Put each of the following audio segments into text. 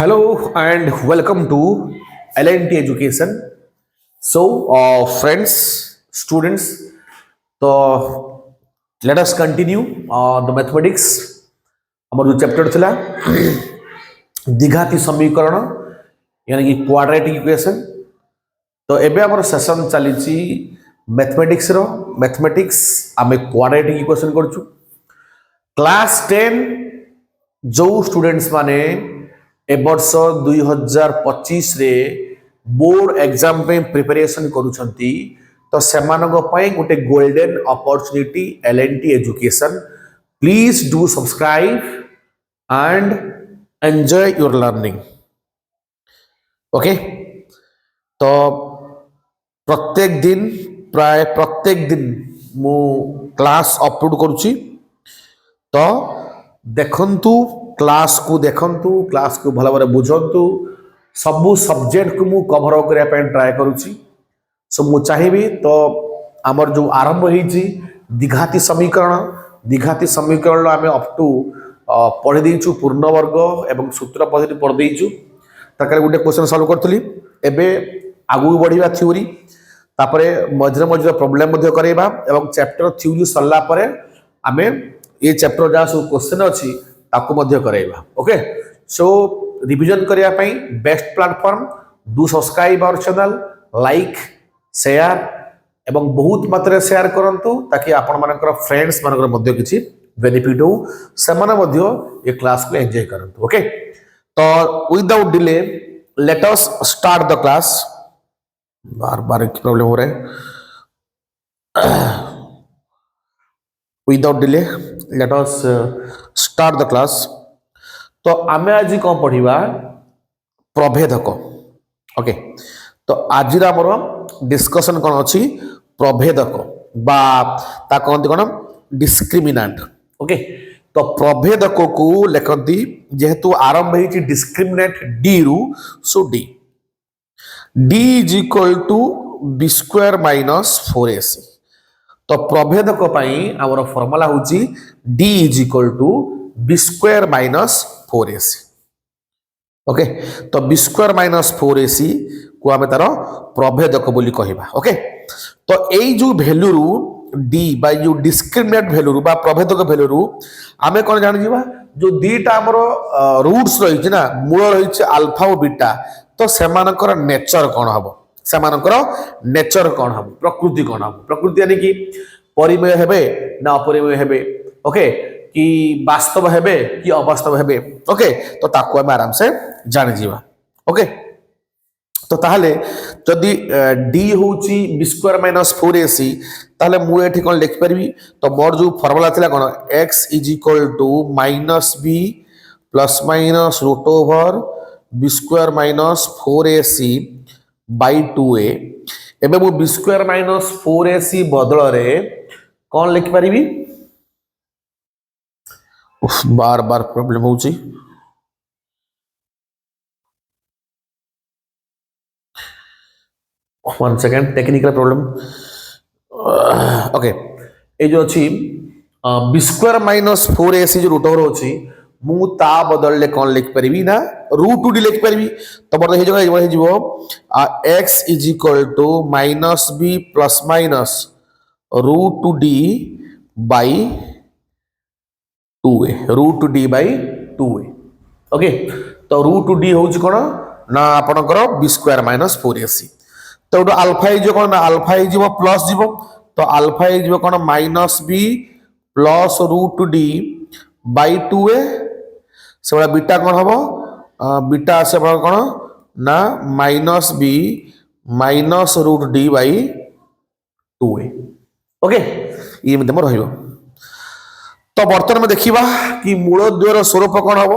Hello and welcome to LNT Education. So, friends, students, so let us continue the mathematics. हमारा जो chapter थिला द्विघाती समीकरण यानी कि क्वाड्रेटिक इक्वेशन. तो एबे हमर सेशन चली मैथमेटिक्स आमे क्वाड्रेटिक इक्वेशन करछु. क्लास 10 जो स्टूडेंट्स माने ए वर्ष 2025 रे बोर्ड एग्जाम पे प्रिपरेशन करूछंती तो सेमानक पई गोटे golden opportunity L N T education. Please do subscribe and enjoy your learning. Okay, तो प्रत्येक दिन प्राय प्रत्येक दिन मु क्लास अपलोड करूची. तो देखंतु क्लास को भल भाव बुझंतु सबु सब्जेक्ट को मु कवर करिया पे ट्राई करूची. सो मु चाहिबी तो आमर जो आरंभ होईची द्विघाती समीकरण आमे अप टू पढ़ी देइछु पूर्ण वर्ग एवं सूत्र पद्धति पढ़ देइछु. तकर गुटे क्वेश्चन सॉल्व करथली. एबे आगु बढ़िबा थ्योरी तापरे मझरे प्रॉब्लम मध्ये करेबा एवं चैप्टर थ्योरी सरला परे आमे ये चैप्टर जा सब क्वेश्चन अछि ताको मध्ये करेबा. ओके, सो रिवीजन करिया पई best platform. Do subscribe our channel, like, share एवं बहुत मात्रा शेयर करंतु ताकि आपण मानकर फ्रेंड्स मानकर मध्ये किछि बेनिफिट हो, सेमाने मध्ये ये क्लास को एंजॉय करंतु. ओके, तो without delay let us start the class. बार बार एक प्रॉब्लम हो रहा है. Without delay let us start the class. तो आमे आज कौन पढ़िबा प्रभेदक. ओके, तो आज आमर डिस्कशन कौन अच्छी प्रभेदक बा ता कहते कौन डिस्क्रिमिनांट. ओके, तो प्रभेदक को लिखती जेहेतु आरंभ होती डिस्क्रिमिनेंट डी रु. So D is equal to B square minus 4ac. तो प्रभेदक आमर फॉर्मूला होची D is equal to B square minus 4ac. Okay, तो बी स्क्वायर माइनस 4ac को आम तार प्रभेदक बोली कहबा. ओके, तो यही जो वैल्यू रु डी बा जो डिस्क्रिमिनेट वैल्यू रु बा प्रभेदक वैल्यू रु आमे कोन जानि जीवा जो दीटा हमर रूट्स रही ना मूल रही अल्फा और बीटा. तो सेमानकर नेचर कौन हम, सेमानकर नेचर कौन हम, प्रकृति कौन हम. प्रकृति यानी कि परिमेय हेबे ना अपरिमेय हेबे. ओके, कि वास्तव हेबे कि अवास्तव हेबे. ओके, तो ताको हम आराम से जानि जीवा. ओके, तो ताहले जदि डी होची बी स्क्वायर माइनस 4ac ताहले मु एठी कोन लिख परबी. तो मोर जो फार्मूला थिला कोन x is equal to minus B plus minus root over B square minus 4ac by 2a. एबे मु बी स्क्वायर माइनस 4ac बदल रे कोन लिख परबी. बार बार प्रॉब्लम होची. One second, technical problem. Okay, ये जो अच्छी बी स्क्वायर माइनस 4ac जो रूट ओवर अच्छी मु ता बदल ले कौन लिख परिबी ना रूट डी लिख परिबी. तो बर्तमान हे जगह हे जीवो x is equal to minus B plus minus root D by 2a. Root D by 2a. Okay, तो रूट डी होची कोन ना आपनकर बी स्क्वायर माइनस 4ac. तो अल्फा जो कौन अल्फा हो प्लस जीव. तो अल्फा हो कौन minus B plus root D by 2a. से बड़ा बीटा कौन हम बीटा आसे कौन ना minus B minus root D by 2a. Okay, ये मतलब रहिबो. तो बर्तमान में देखिबा कि मूल द्वयर स्वरूप कौन हम.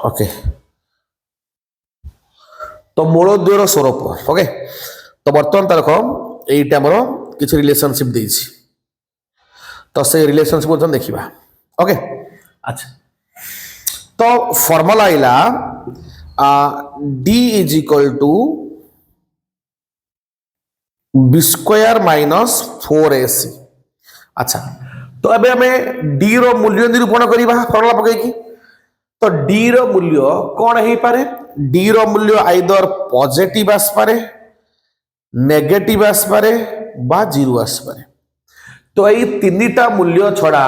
ओके, तो मूल द्वयर स्वरूप. ओके, तो बर्तमान तरक यहीटा आमर किसी रिलेशनशिप देछि. तो से रिलेशनशिप बर्तमान देखिबा. ओके, अच्छा, तो फॉर्मूला आइला D is equal to B square minus 4ac। अच्छा तो अबे हमें डी रो मूल्य निरूपण करबा फॉर्मूला पकई तो डी रो मूल्य कौन हो पारे डी रो मूल्य आइदर पॉजिटिव आस पारे नेगेटिव आस पारे बा जीरो आस पारे तो यही तीनटा मूल्य छड़ा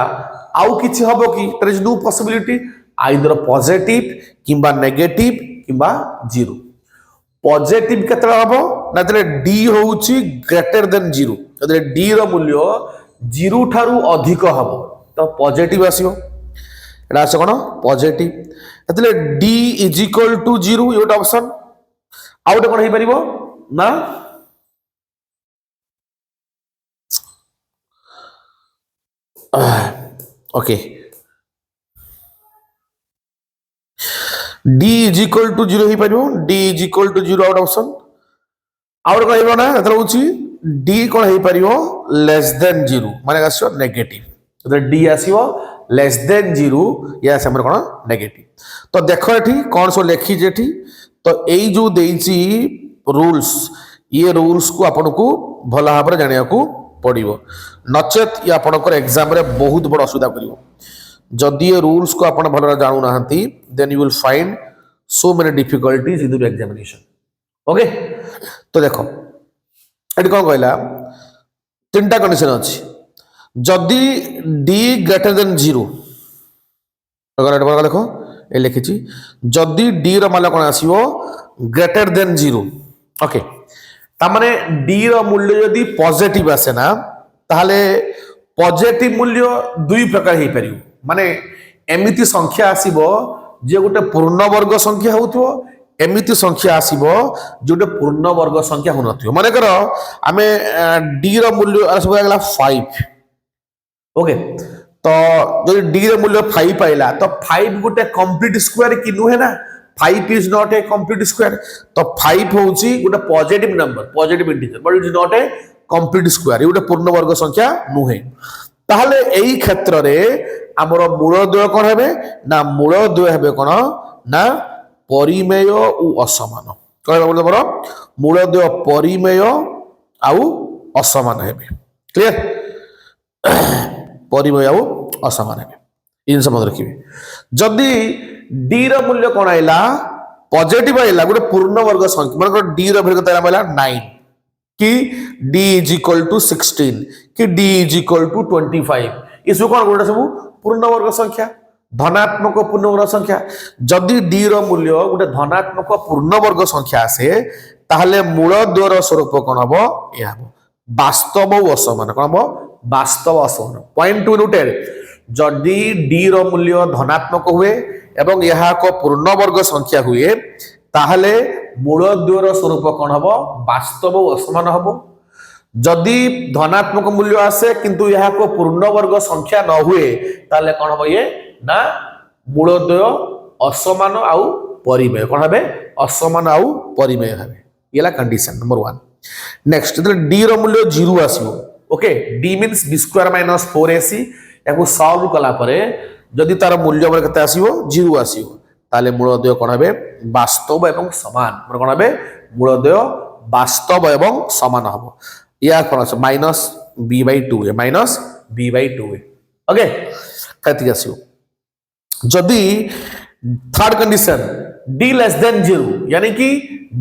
आउ किछि हबो कि there is no possibility either positive किंबा नेगेटिव किंबा जीरो पॉजिटिव केतरा हबो ना तले डी होउची ग्रेटर देन जीरो तले डी रो मूल्य जीरो ठारू अधिक हबो तो पॉजिटिव आसीओ एटा आसे कोन पॉजिटिव तले D is equal to zero योट ऑप्शन आउट कोन हे परिबो ना okay D is equal to zero ही परिबो D is equal to zero out option out कहबो ना एतरा होची डी कोन हे परिबो लेस देन जीरो माने आसीओ नेगेटिव तो डी आसीओ लेस देन जीरो या हमर कोन नेगेटिव तो देखो एठी कोन सो लेखि जेठी तो एई जो देइची रूल्स ये रूल्स को आपन को भला भाबरे जानिया को पड़ो नचेत ये आपंकर एग्जाम रे बहुत बड़ असुविधा करिवो जदि ये रूल्स को आपण भल जानू ना then you will find so many difficulties in the examination okay तो देखो एटी कौन कहला तीन टा कंडीशन अच्छी जदि डी ग्रेटर देन जीरो अगर देखो ये लिखी जदि डी मान कौन आसो ग्रेटर देन जीरो ओके तामाने डी रो मूल्य यदि पॉजिटिव आसे ना ताहले पॉजिटिव मूल्य दुई प्रकार हे परियो माने एमिति संख्या आसीबो जे गोटे पूर्ण वर्ग संख्या होउथो एमिति संख्या आसीबो जोटे पूर्ण वर्ग संख्या होनथियो माने करो आमे डी रो मूल्य आसबो लागला 5 ओके तो जदि डी रो मूल्य 5 पाइला तो 5 गोटे कंप्लीट स्क्वायर कि नुहे ना 5 is not a complete square तो 5 होउची गोटे positive number positive integer but it is not a complete square गोटे पूर्ण वर्ग संख्या नुहे ताहले एई क्षेत्र रे हमर मूलद्वय कोन हेबे ना मूलद्वय हेबे कोन ना परिमेय उ असमान कहबा बोल बरो मूलद्वय परिमेय आउ असमान हेबे क्लियर परिमेय आउ असमान हेबे इन समझ रखिबे जदी डी रो मूल्य कोन आइला पॉजिटिव आइला गोटे पूर्ण वर्ग संख्या मतलब डी रो वैल्यू केतरा आइला 9 कि डी इज इक्वल टू 16 कि डी इज इक्वल टू 25 इसु कोन गोटे सब पूर्ण वर्ग संख्या धनात्मक पूर्ण वर्ग संख्या जदि डी रो मूल्य गोटे धनात्मक पूर्ण वर्ग संख्या आसे ताहले मूलद्वय रो स्वरूप कोन हबो ए हबो वास्तव व असमान कोन हबो वास्तव असमान पॉइंट टू नोटेड जदि डी रो मूल्य धनात्मक हुए एवं यह को पूर्ण वर्ग संख्या हुए ताहले मूलद्वय रो स्वरूप कोन हबो वास्तव व असमान हबो जदि धनात्मक मूल्य आसे किंतु यह को पूर्ण वर्ग संख्या न हुए ताले कोन हबो ये ना मूलद्वय असमान आउ परिमेय कोन हबे असमान आउ परिमेय हबे येला कंडीशन नंबर 1 नेक्स्ट डी रो मूल्य 0 आसीबो okay D means b square minus 4ac याको सॉल्व कला परे जदि तार मूल्य हमर कते आसीबो 0 आसीबो ताले मूलद्वय कोन हबे वास्तव एवं समान मतलब कोन हबे मूलद्वय वास्तव एवं समान हबो या कोन আছে माइनस b/2 है माइनस b/2 है ओके कति आसीबो जदि third condition d less than 0 यानी कि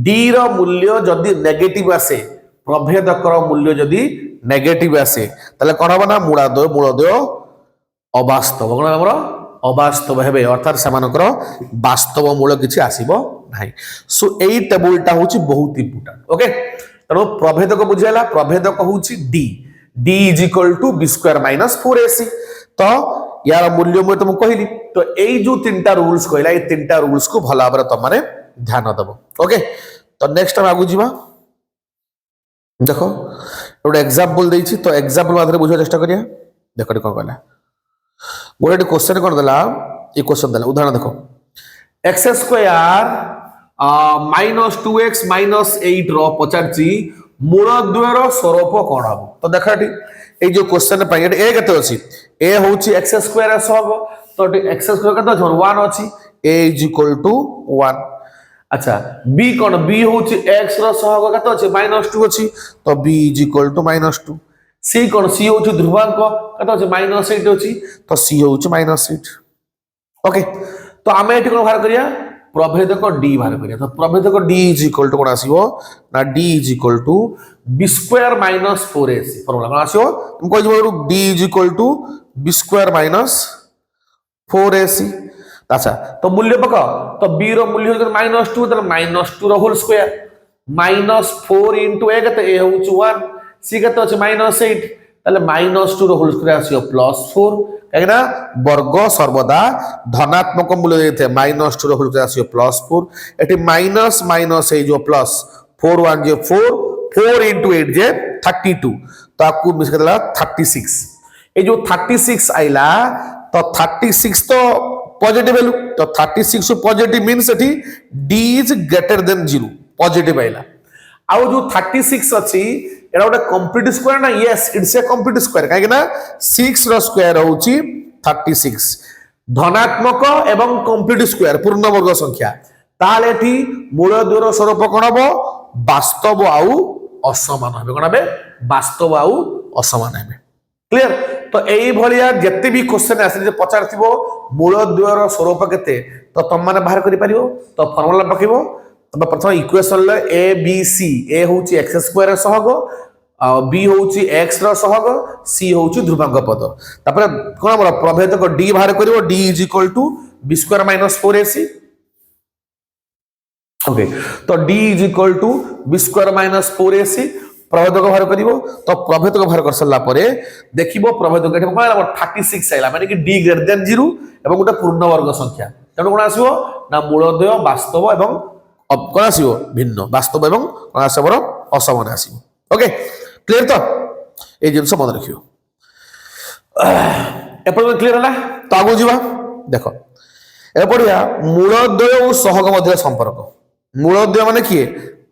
d रो मूल्य जदि नेगेटिव आसे प्रभेदक रो मूल्य जदि नेगेटिव आसे ताले कोन हबो ना मूलद्वय अवास्तव कोन हमरो अवास्तव हेबे अर्थात समानकर वास्तव मूल्य किछि आसीबो नाही सो एई टेबलटा होछि बहुत इंपोर्टेंट ओके तनो प्रभेदक बुझाला प्रभेदक होछि D D is equal to b square minus 4ac तो यार मूल्य मैं तुमको कहली तो एई जो तीनटा रूल्स कहला ए तीनटा रूल्स को भला भाबरे तुम माने ध्यान दबो ओके तो नेक्स्ट टाइम आगु जीवा देखो एटा एग्जांपल देछि तो एग्जांपल मात्र बुझा चेष्टा करिया देखो कोन कहला गोटे क्वेश्चन कौन देला ये क्वेश्चन देला उदाहरण देखो x square minus 2x minus 8 रो पचारची मूलद्वय रो स्वरूप कोन हबो तो देखा ए जो क्वेश्चन पे ए केते अछि ए होछि एक्स स्क्वायर सब तो एक्स स्क्वायर केते 1 अछि a इज इक्वल टू 1 अच्छा बी कौन बी हूँ एक्स रहग केते अच्छे -2 अच्छी तो बी इज इक्वल टू -2 सी कौन सी हूँ ध्रुवांक केते अच्छे -8 अच्छी तो सी हूँ -8 ओके तो आम ये कौन बाहर करिया प्रभेदक डी बाहर करिया तो प्रभेदक डी इज इक्वल टू कौन आसीबो ना D is equal to B square -4ac formula कौन आसीबो तुम कहि जबो D is equal to B square -4ac अच्छा तो मूल्य पका तो बी रो मूल्य हो -2 तो -2 रो होल स्क्वायर -4 इनटू ए केते ए होउछ 1 सी केते अछि -8 ताले -2 रो होल स्क्वायर आसीयो +4 कहिना वर्ग सर्वदा धनात्मक मूल्य देते -2 रो होल स्क्वायर आसीयो +4 एटी माइनस माइनस ए जो प्लस 4 1 जे 4 इनटू 8 जे 32 ताकू मिस केला 36 ए जो 36 आइला तो 36 तो पॉजिटिव वैल्यू तो 36 पॉजिटिव मींस एठी d is greater than 0 positive आइला आउ जो 36 अछि एटा गोटे कंप्लीट स्क्वायर ना yes it's a complete square काहे ना 6 रो स्क्वायर होउची 36 धनात्मक एवं कंप्लीट स्क्वायर पूर्ण वर्ग संख्या ताले एठी मूल द्वयर स्वरूप कोन हबो वास्तव आउ असमान हबे कोन हबे वास्तव आउ असमान हबे क्लियर तो एई भलिया जत्ते भी क्वेश्चन आसे जे पचारथिबो मूल द्वयर स्वरूप केते तो तुम माने बाहर करि परिबो तो फार्मूला पकिबो तब प्रथम इक्वेशन ले ए बी सी ए होची एक्स स्क्वायर सहग बी होची एक्स रो सहग सी होची ध्रुवांक पद तापर कोन हमर प्रभेदक डी बाहर करिवो D is equal to B square -4ac okay तो D is equal to B square -4ac प्रभेदक बाहर करिवो तो प्रभेदक बाहर कर सल्ला परे देखिबो प्रभेदक एठे कोन 36 आइला माने कि डी ग्रेटर देन 0 एवं गोटे पूर्ण वर्ग संख्या तनो कोन आसीबो ना मूलद्वय वास्तव एवं कौन आसीबो भिन्न वास्तव एवं कौन आसीबो असमान आसीबो ओके क्लियर तो ए जिंस मन रखियो एपर क्लियर हला तो आगो जीवा देखो ए पड़िया मूलद्वय और सहग मध्य संपर्क मूलद्वय माने किए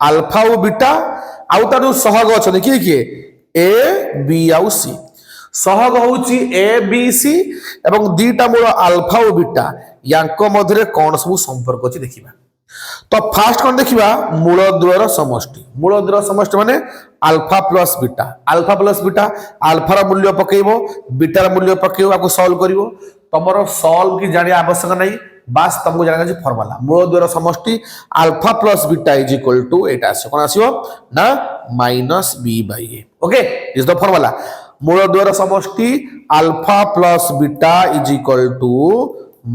अल्फा और बीटा आउ तार सहग अछन किए किए ए बी आउ सी सहग होउची ए बी सी एवं दीटा मूल अल्फा और बीटा यांक मध्य कौन सब संपर्क अछि देखिबा तो फास्ट कौन देखिबा मूलद्वयर समष्टि माने अल्फा प्लस बीटा अल्फा रा मूल्य पकेइबो बीटा रा मूल्य पकेइबो आको सॉल्व करिवो तमरो सॉल्व की जानिया आवश्यक नहीं बस तुमको जाना छै फार्मूला मूलद्वयर समष्टि alpha plus beta is equal to एटा आसे कोन आसीबो ना -b/a okay is the formula मूलद्वयर समष्टि alpha plus beta is equal to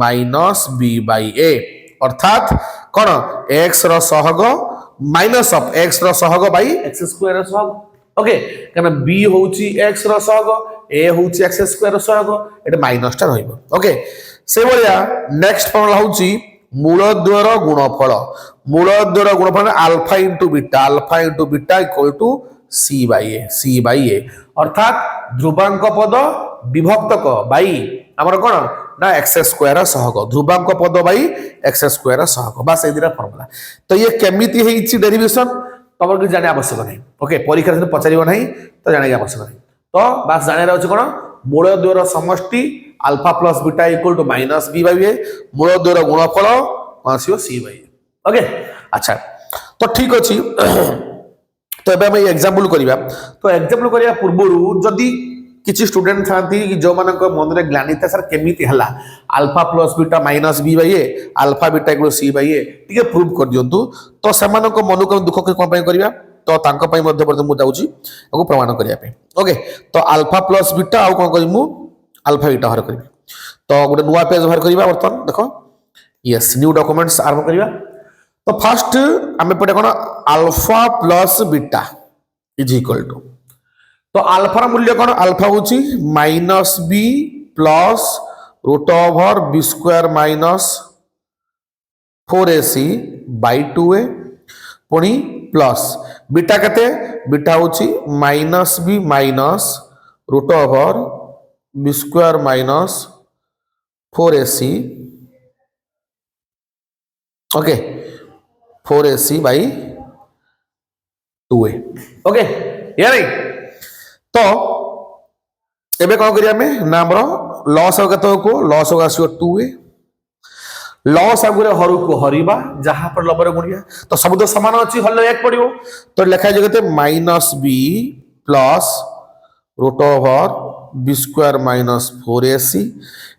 -b/a अर्थात कौन एक्स रो सहग माइनस ऑफ एक्स रो सहग बाई एक्स स्क्वायर रो सहग ओके कना बी होउची एक्स रो सहग ए होउची एक्स स्क्वायर रो सहग एटा माइनस टा रहइबो ओके से बलिया नेक्स्ट फॉर्मूला होउची मूलद्वयर गुणफल alpha into beta equal to c/a अर्थात ध्रुवांक पद विभक्तक बाई हमर कोन ना एक्स स्क्वायर सहग ध्रुवांक पद बाई एक्स स्क्वायर सहग बस ए दिरा फार्मूला तो ये केमिति हेछि डेरिवेशन तमर कि जाने आवश्यक नहीं ओके परीक्षा से पचारिबो नहीं तो जाने आवश्यक नहीं तो बस जाने रहउछ कोन मूलद्वयर समष्टि alpha plus beta equal to -b/a मूलद्वयर गुणफल आसीओ c/a ओके अच्छा तो ठीक अछि तो एबे हम एग्जांपल करिबा तो एग्जांपल करिया पूर्वरु जदी किछि स्टूडेंट थांती कि जो मानक मन रे ग्लानि था सर केमिति हला alpha plus beta -b/a alpha beta equal c/a टिके प्रूव कर दियंतु तो समान को मन को दुख के कोन पय करिया तो तांको पय मध्ये प्रथम मु जाउची एगो प्रमाण करिया पे ओके तो अल्फा प्लस बीटा आ कोन करिमु अल्फा बीटा हर करिबी तो गोटे नुवा पेज हर करिबा बर्तन देखो यस न्यू डॉक्यूमेंट्स आरंभ करिबा तो फर्स्ट हमें पटे कोन alpha plus beta is equal to तो अल्फा मूल्य कौन अल्फा होची -b plus √b square -4ac/2a पुणी प्लस बीटा केते बीटा होची -b minus √b square -4ac okay 4ac/2a okay या नहीं तो एबे कौन करिया में ना हमरो लॉस हो केतो को लॉस होगा 2a लॉस आगुरे हरु को हरिबा जहां पर लबर गुणिया तो सब तो समान अछि हल 1 पड़ियो तो लिखा जगते minus B plus root over B square minus 4ac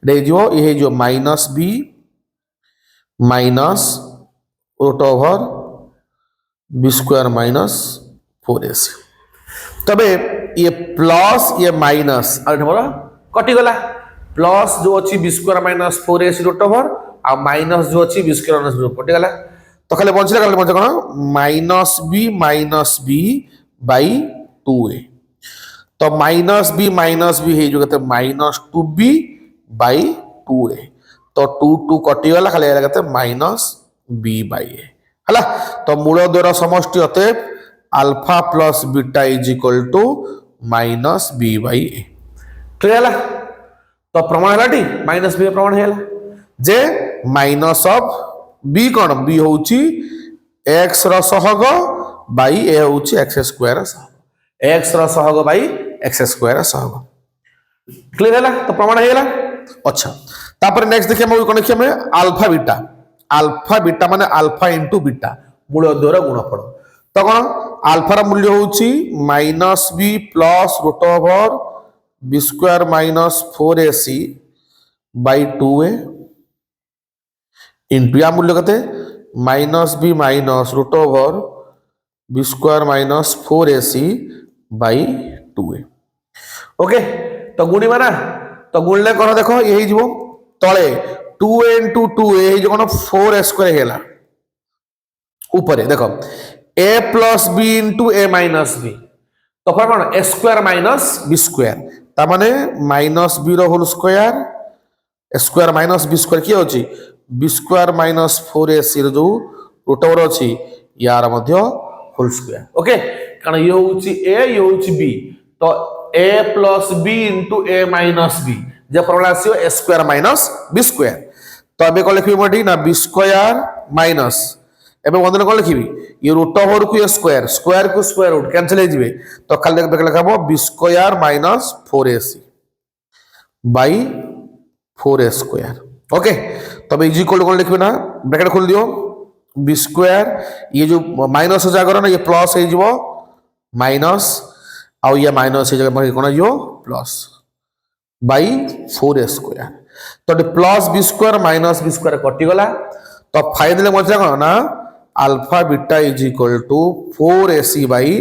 रे जो minus B minus root over B square minus 4ac तबे ये प्लस ये माइनस कटि गला प्लस जो अच्छी B square minus 4ac root over आ माइनस जो अच्छी बी स्क्वायर माइनस कटि गला तो खाली बंचले कौन माइनस बी बाई 2a तो माइनस बी है जो कहते माइनस 2b बाई 2a तो 2 कटि गला खाली कहते माइनस b बाई a हला तो मूल द्वारा समष्टि अतएव alpha plus beta is equal to minus B by A clear है तो प्रमाण है माइनस बी प्रमाण है जे माइनस ऑफ बी कौन बी होची एक्स रो सहग बाई ए होची एक्स स्क्वायर सहग एक्स रो सहग बाई एक्स स्क्वायर सहग क्लियर है तो प्रमाण है अच्छा तापर नेक्स्ट देखिए हम कोन देखिए हम अल्फा बीटा माने अल्फा इनटू बीटा मूल द्वारा गुणफल तो कौन अल्फार मूल्य होची minus B plus root over B square minus 4ac by 2a into या मूल्य कहते minus B minus root over B square minus 4ac by 2a okay तो गुणिबा ना तो गुणले कौन देखो यही जीवो तले 2a इंटू 2a जो कौन 4a स्क्वायर हेला ऊपर देखो a plus B into A minus B तो फिर कौन A square minus B square ता माने माइनस बी रो whole square minus B square किए होची बी स्क्वायर माइनस 4ac जो रूट ओवर अछि यार मध्य होल स्क्वायर ओके कारण ये होची ए ये होची बी तो a plus B into A minus b जे प्रमाण आसियो a square minus B square तो अबे को लिखबी मटी ना बी स्क्वायर माइनस एबे बंधन को लिखिबी ये रूट ओवर को स्क्वायर स्क्वायर को स्क्वायर रूट कैंसिल हो जिवे तो खाली लिखाबो B square minus 4ac by 4a square okay तब इज इक्वल कौन लिखबे ना ब्रैकेट खोल दियो बी स्क्वायर ये जो माइनस हो जागर ना ये प्लस हो जिवो माइनस आ ये माइनस हो जागर कोन जिवो प्लस बाई 4a स्क्वायर तो plus b square minus B square कटि गला तो फाइनली मजा कौन ना alpha beta is equal to 4ac by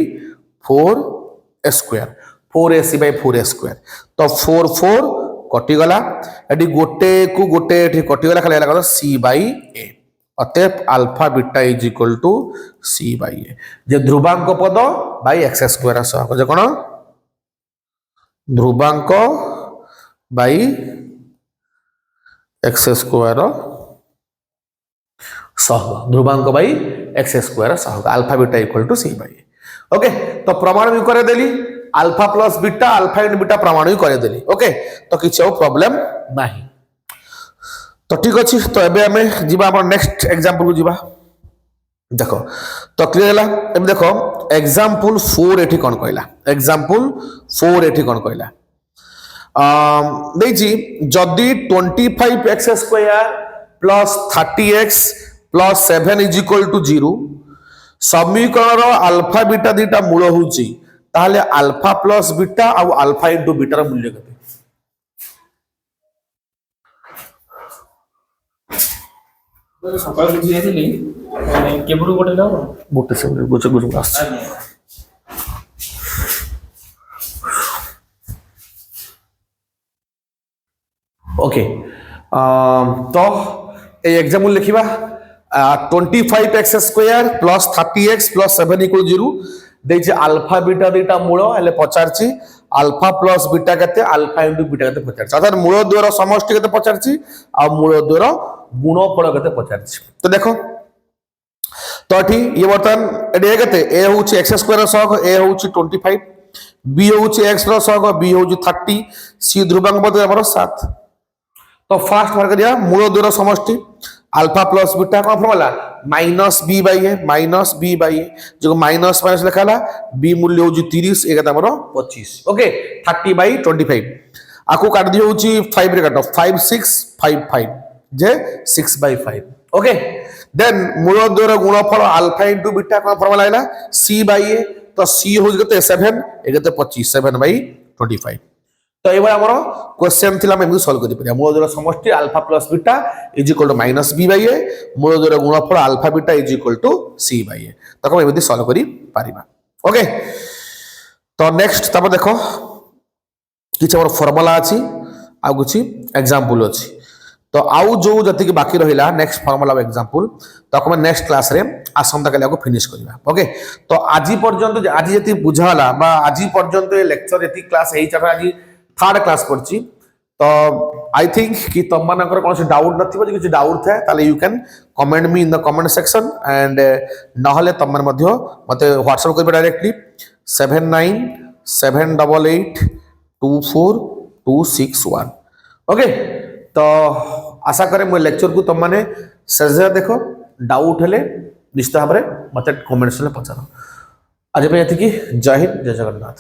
4a square 4ac by 4a square तो 4 कटि गला एटी गोटे को गोटे एटी कटि गला खाली लागला c बाई a अतएव अल्फा beta is equal to c by a जे ध्रुवांक पद बाई x स्क्वायर सह जे कोन ध्रुवांक बाई x स्क्वायर सहग ध्रुवांक बाई एक्स स्क्वायर सहग alpha beta equal to c by a okay तो प्रमाण भी करे देली alpha plus beta alpha in beta प्रमाण भी करे देली ओके तो किछ प्रॉब्लम नाही तो ठीक अछि तो एबे हमें जीवा हमर नेक्स्ट एग्जांपल को जीवा देखो तो क्लियर हला एबे देखो एग्जांपल 4 एठी कोन कहला एग्जांपल 4 एठी कोन कहला देखि जदी 25x square plus 30x plus 7 is equal to 0 समीकरण अल्फा बीटा दीटा मूल होची ताहले अल्फा प्लस बीटा और अल्फा इनटू बीटा रा मूल्य कते सकाळ बुझी जायतिली केबुडू गोटे लाव गोटे से गोचे गोचे आस ओके तो ए एग्जांपल लिखिबा 25x square plus 30x plus 7 equal 0 देछि अल्फा बीटा दीटा मूल हेले पचारछि अल्फा प्लस बीटा कते अल्फा इनटू बीटा कते पचारछि अर्थात मूल द्वारा समष्टि कते पचारछि आ मूल द्वारा गुणफल कते पचारछि तो देखो तो एठी ये बर्तन एडी कते a होछि x स्क्वायर सह a होछि 25 b होछि x रो सह b होछि 30 c ध्रुवांक पद हमर 7 तो फास्ट मार करिया मूल द्वारा समष्टि अल्फा प्लस बीटा कौन फॉर्मूला माइनस बी बाई ए जो माइनस माइनस लिखा ला बी मूल्य होची 30 एक हमर 25 ओके 30 बाई 25 आको काट दियो होची 5 रे काटो 5 6 5 5 जे 6/5 ओके देन मूल द्वयर गुणफल अल्फा इंटू बीटा कौन फॉर्मूला आइला c/a तो c हो गते 7 ए गते 25 7/25 तो ये हमर क्वेश्चन थिला हम सॉल्व करि परिया मूल द्वयर समष्टि alpha plus beta is equal to -b/a मूल द्वयर गुणफल alpha beta is equal to c/a तको हम एमति सॉल्व करि पारिबा ओके तो नेक्स्ट तब देखो किछ हमर फार्मूला अछि आ कुछ एग्जांपल अछि तो आउ जो जति कि बाकी रहिला नेक्स्ट फार्मूला एग्जांपल तो हम नेक्स्ट क्लास रे आसंता काले को फिनिश करबा ओके तो आज पर्यंत आज जति बुझाला बा आज पर्यंत ए लेक्चर एति क्लास एई चरा आज थर्ड क्लास पड़ची तो आई थिंक कि तुम मानकर कौन डाउट नथिबो जे किछ डाउट थाए ताले you can comment me in the comment section and नहले तुम मन मध्य मते व्हाट्सएप करबे डायरेक्टली 7978242261 ओके तो आशा करे मो लेक्चर को तुम माने सजा देखो डाउट हेले निश्चित भाव में मते कमेंट में पचार आज पे जय हिंद जय जगन्नाथ।